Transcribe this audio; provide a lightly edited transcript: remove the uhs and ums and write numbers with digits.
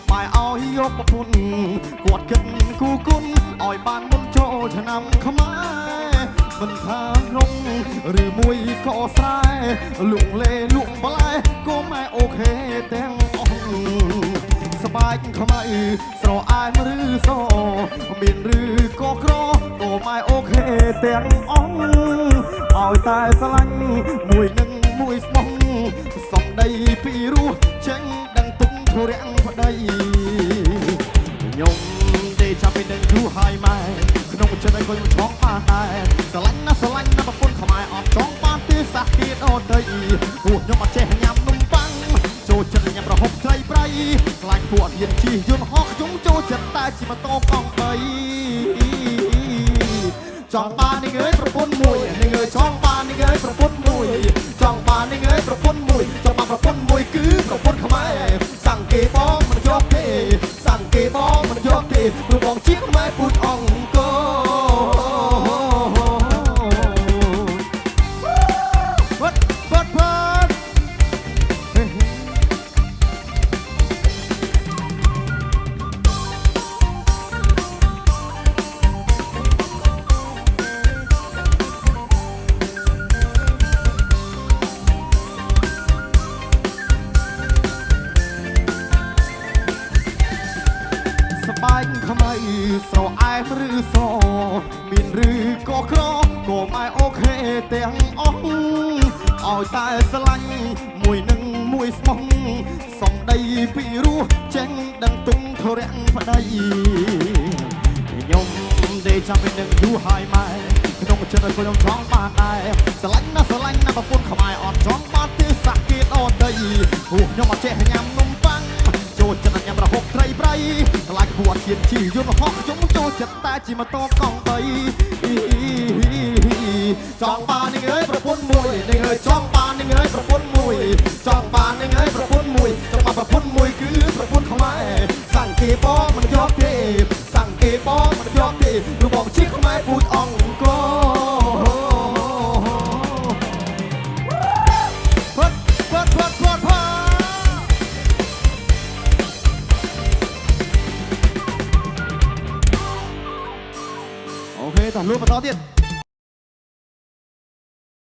bài oiយកប្រពន្ធគាត់គិតគូគុណឲ្យបានមុនចូលឆ្នាំខ្មែរមិនថាក្នុងឬមួយក៏ស្រែលក់លេលក់បន្លែក៏ម៉ែអូខេទាំងអស់ស្បែកខ្មៅស្រអែមឬសមានឬក៏ក្រក៏ម៉ែអូខេទាំងអស់ឲ្យតែស្រឡាញ់មួយនឹងមួយស្មោះសំដីពីរោះចេញដឹងទុំធរាំងប្តីខ្ញុំទេចាប់ពីនឹងយូរហើយម៉ែក្នុងចិត្តឲ្យខ្ញុំឆោកបានដែរស្រឡាញ់ណាប្រពន្ធខ្មែរអត់ចង់បានទេសាសទៀតអត់ទៅពួកខ្ញុំអត់ចេះញ៉ាំនំប៉័ងចូលចិត្តញ៉ាំប្រហុកត្រីប្រៃខ្លាចពួកអត់ហ៊ានជិះយន្តហោះខ្ញុំចូលចិត្តតែជិះម៉ូតូកង់3ចង់បាននេះអើយប្រពន្ធមួយនេះអើយចង់បាននេះអើយប្រពន្ធមួយចង់បាននេះអើយប្រពន្ធមួយចង់បានប្រពន្ធមួយគឺប្រពន្ធខ្មែរសង្កេតបងមិនយកទេសង្កេតបងមិនយកទេព្រោះបងជាខ្មែរពូជអង្គរបែកខ្មៅស្រអែមឬសមានឬក៏ក្រក៏ម៉ែអូខេទាំងអស់ឲ្យតែស្រឡាញ់មួយនឹងមួយស្មោះសំដីពីរោះចេញដឹងទុំធរាំងប្តីខ្ញុំទេចាំពីនឹងយូរហើយម៉ែក្នុងចិត្តឲ្យខ្ញុំចង់បានដែរស្រឡាញ់ណាប្រពន្ធខ្មែរអត់ចង់បានទេសាក់គេដតីពួកខ្ញុំអត់ចេះញ៉ាំនំប៉័ងចូលចិត្តញ៉ាំប្រហុកត្រីប្រៃខ្លាចពួកអត់ហ៊ានជិះយន្តហោះខ្ញុំចូលចិត្តតែជិះម៉ូតូកង់3ចង់បាននេះអើយប្រពន្ធមួយនេះអើយចង់បាននេះអើយប្រពន្ធមួយចង់បាននេះអើយប្រពន្ធមួយចង់បានប្រពន្ធមួយគឺប្រពន្ធខ្មែរសង្កេតបងមិនយកទេសង្កេតបងមិនយកទេព្រោះបងជាខ្មែរពូជអង្គរអូខេតោះលួចបន្តទៀត